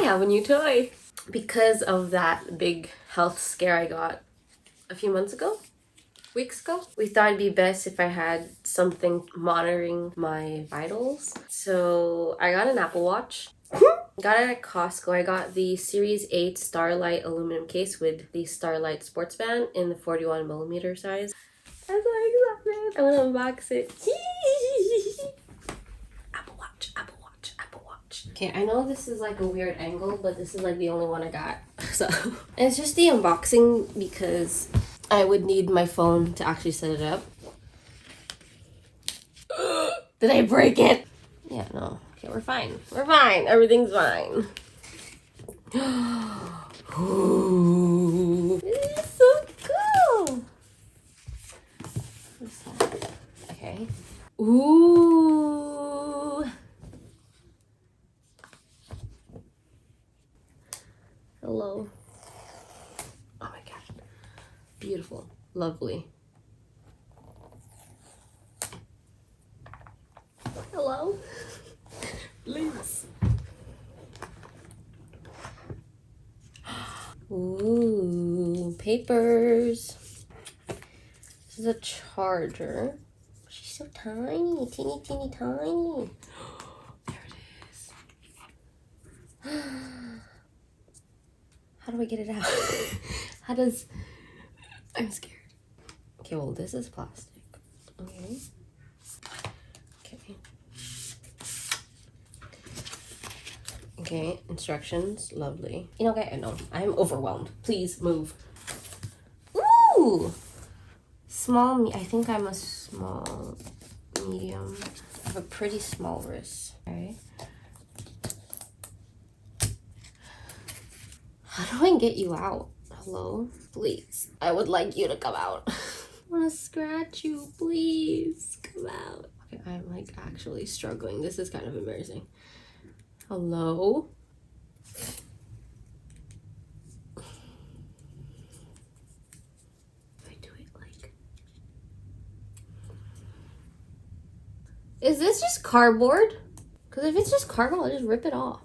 I have a new toy. Because of that big health scare I got a few weeks ago, we thought it'd be best if I had something monitoring my vitals. So I got an Apple Watch. Got it at Costco. I got the Series 8 Starlight aluminum case with the Starlight sports band in the 41mm size. I'm so excited. I want to unbox it. Apple Watch, Apple Watch, Apple Watch. Okay, I know this is like a weird angle, but this is like the only one I got. So it's just the unboxing because I would need my phone to actually set it up. Did I break it? Yeah, no. Okay, we're fine. We're fine. Everything's fine. Ooh, this is so cool. What's that? Okay. Ooh. Hello. Oh my god. Beautiful. Lovely. Hello. Please. Ooh, papers. This is a charger. She's so tiny, teeny, teeny, tiny. There it is. How do I get it out? How does... I'm scared. Okay, well, this is plastic. Okay. Okay. Okay, instructions. Lovely. You know, okay, no, I'm overwhelmed. Please move. Ooh! Small, I think I'm a small, medium. I have a pretty small wrist. Okay. How do I get you out? Hello? Please. I would like you to come out. I want to scratch you. Please come out. Okay, I'm like actually struggling. This is kind of embarrassing. Hello? If I do it like... Is this just cardboard? Because if it's just cardboard, I'll just rip it off.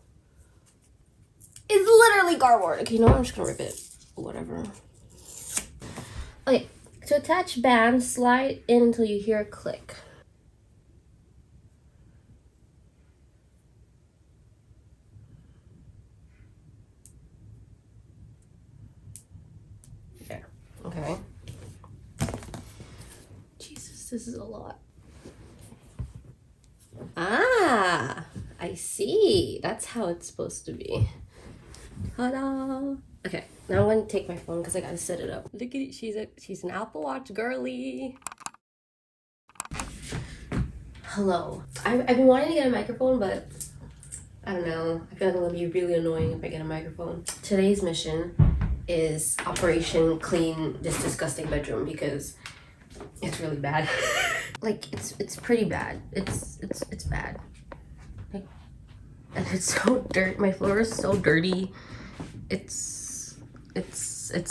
It's literally cardboard. Okay, you know what? I'm just gonna rip it. Whatever. Okay, to attach band, slide in until you hear a click. There. Okay. Jesus, this is a lot. Ah, I see. That's how it's supposed to be. Ta-da! Okay, now I'm going to take my phone because I gotta set it up. Look at it. She's an Apple Watch girly. Hello. I've been wanting to get a microphone, but I don't know. I feel like it'll be really annoying if I get a microphone. Today's mission is Operation Clean This Disgusting Bedroom because it's really bad. Like it's pretty bad. It's bad. Like, and it's so dirt. My floor is so dirty. It's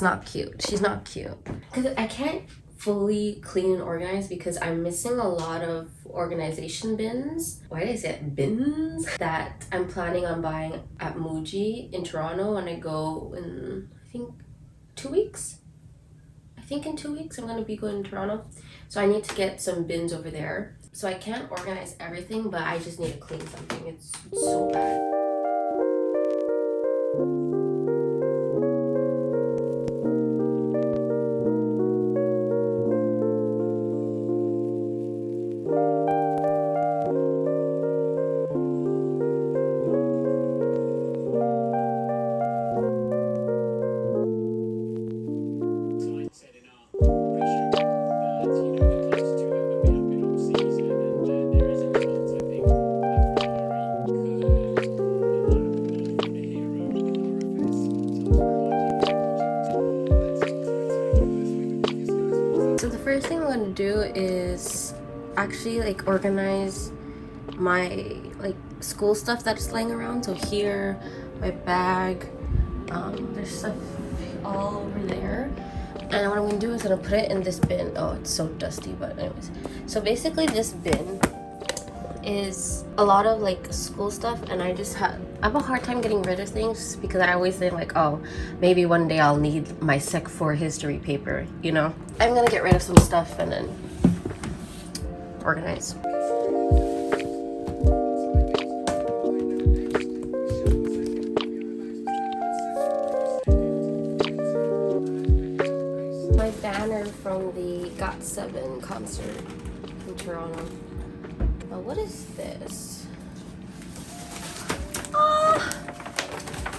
not cute. She's not cute. Cause I can't fully clean and organize because I'm missing a lot of organization bins. Why did I say it? Bins? That I'm planning on buying at Muji in Toronto when I go in, I think, 2 weeks. I think in 2 weeks I'm gonna be going to Toronto. So I need to get some bins over there. So I can't organize everything, but I just need to clean something. It's so bad. So the first thing I'm gonna do is actually like organize my like school stuff that's laying around. So here, my bag, there's stuff all over there. And what I'm gonna do is I'm gonna put it in this bin. Oh, it's so dusty, but anyways. So basically this bin is a lot of like school stuff, and I have a hard time getting rid of things because I always think like, oh, maybe one day I'll need my Sec 4 history paper, you know? I'm gonna get rid of some stuff and then organize. My banner from the GOT7 concert in Toronto. Oh, what is this? Oh,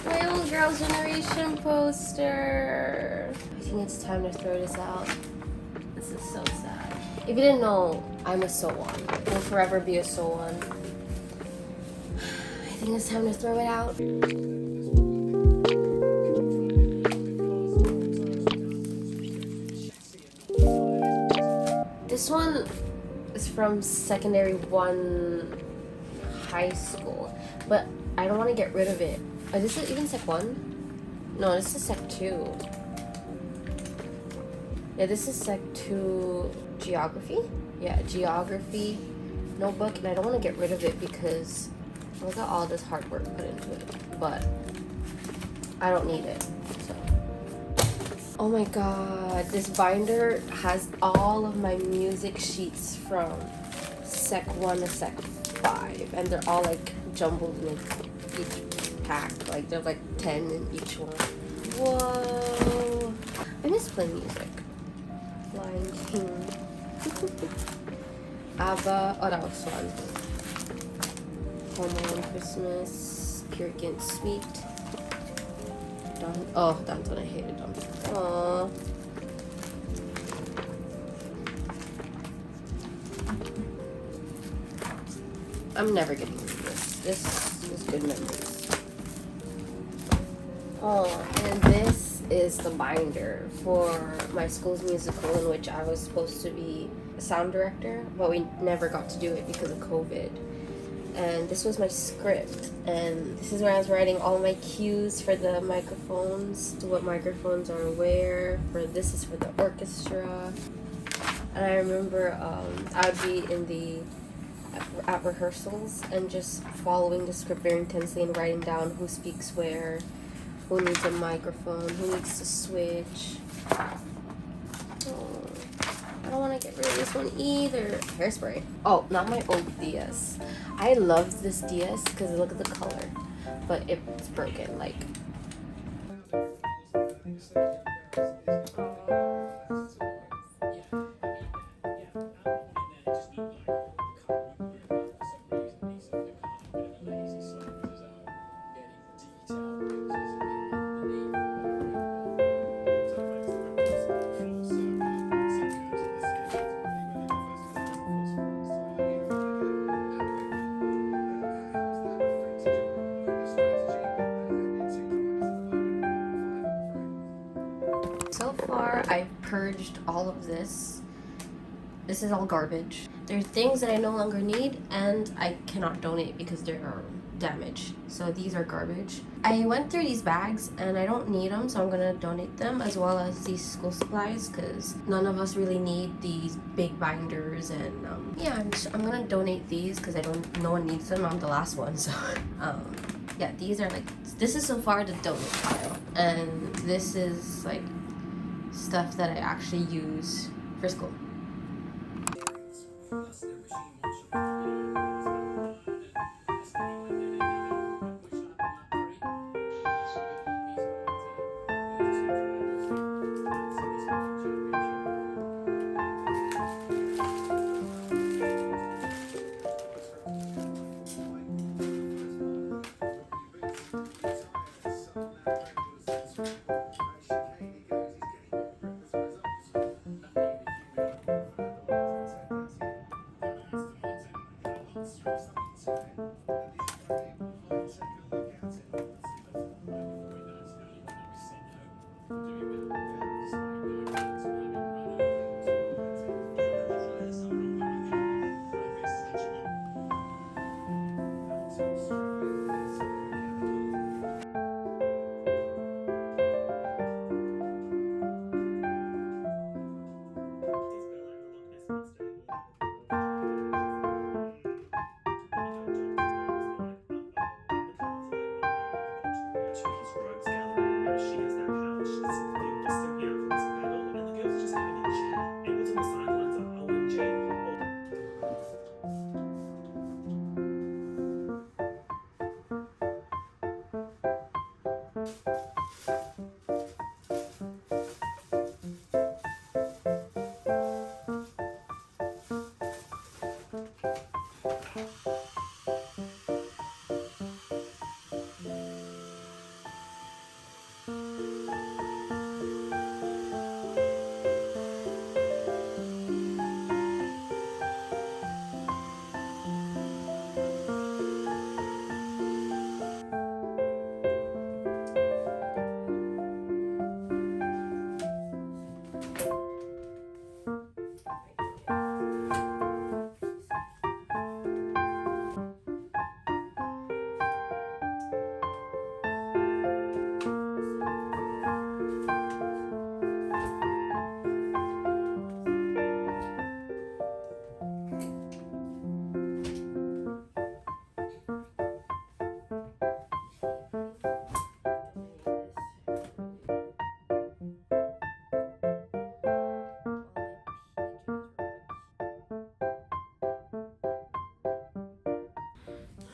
my old Girls' Generation poster. I think it's time to throw this out. This is so sad. If you didn't know, I'm a So-Won. Will forever be a So-Won. I think it's time to throw it out. This one is from secondary 1 high school, but I don't want to get rid of it. Oh, this is even Sec 1? No, this is Sec 2. Yeah, this is Sec 2 geography. Yeah, geography notebook, and I don't want to get rid of it because look at all this hard work put into it, but I don't need it, so. Oh my god, this binder has all of my music sheets from Sec 1 to Sec 5, and they're all like jumbled in each pack, like there's like 10 in each one. Whoa, I miss playing music. Lion King. ABBA, oh that was fun. Home Alone Christmas, Purican Sweet. Danton, I hated Danton. Aww. I'm never getting rid of this. This is good memories. Oh, and this is the binder for my school's musical in which I was supposed to be a sound director, but we never got to do it because of COVID. And this was my script, and this is where I was writing all my cues for the microphones, what microphones are where, this is for the orchestra. And I remember I would be at rehearsals and just following the script very intensely and writing down who speaks where, who needs a microphone, who needs to switch. Oh, I don't want to get rid of this one either. Hairspray. Oh, not my old DS. I love this DS because look at the color, but it's broken. Like. So far, I've purged all of this. This is all garbage. There are things that I no longer need and I cannot donate because they are damaged. So these are garbage. I went through these bags and I don't need them, so I'm gonna donate them, as well as these school supplies because none of us really need these big binders. And yeah, I'm gonna donate these because no one needs them. I'm the last one, so yeah, these are like, this is so far the donate pile, and this is like stuff that I actually use for school.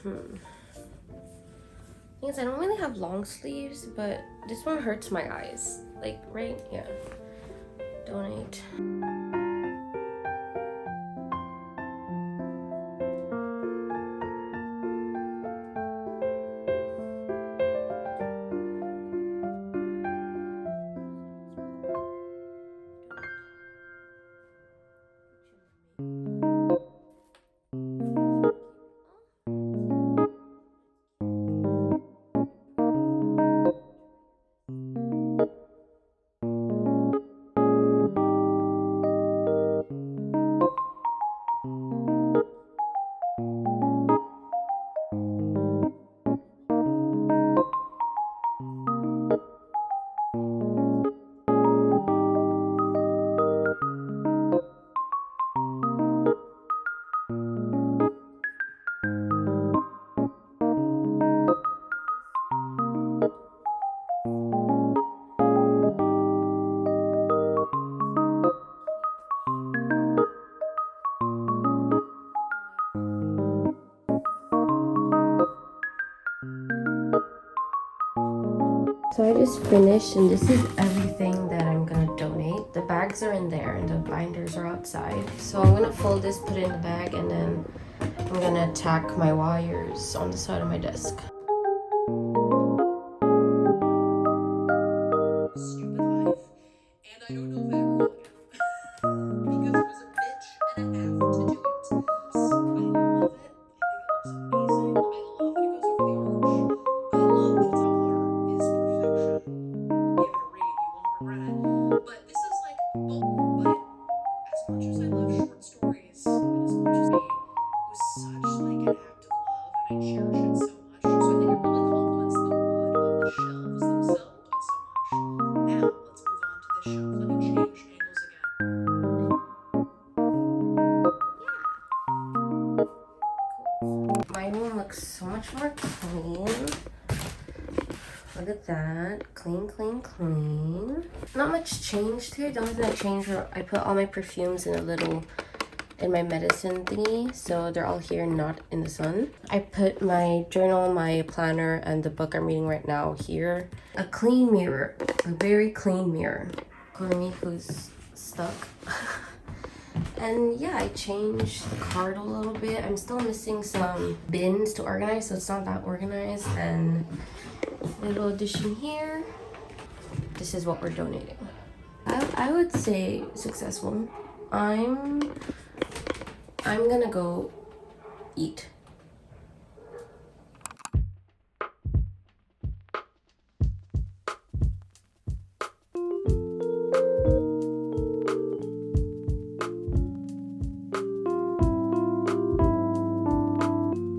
Thing is, I don't really have long sleeves, but this one hurts my eyes. Like, right? Yeah. Donate. So I just finished, and this is everything that I'm gonna donate. The bags are in there and the binders are outside. So I'm gonna fold this, put it in the bag, and then I'm gonna tack my wires on the side of my desk. Stupid life, and I don't know if I ever will again. Because it was a bitch and a half to do it. I love it. I think it looks amazing. I love that it goes over the arch. I love that its color is perfection. Give it a read, you won't regret it. But this is like, but as much as I love short stories, and as much as it was such like an act of love, and I cherish it so much. So I think it really complements the wood of the shelves themselves so much. Now let's move on to this shelf. Let me change angles again. My room looks so much more clean. Look at that. Clean, clean, clean. Not much changed here. The only thing I changed were I put all my perfumes in my medicine thingy, so they're all here, not in the sun. I put my journal, my planner, and the book I'm reading right now here. A clean mirror. A very clean mirror. Courtney, who's stuck. And yeah, I changed the card a little bit. I'm still missing some bins to organize, so it's not that organized. And little addition here. This is what we're donating. I would say successful. I'm gonna go eat.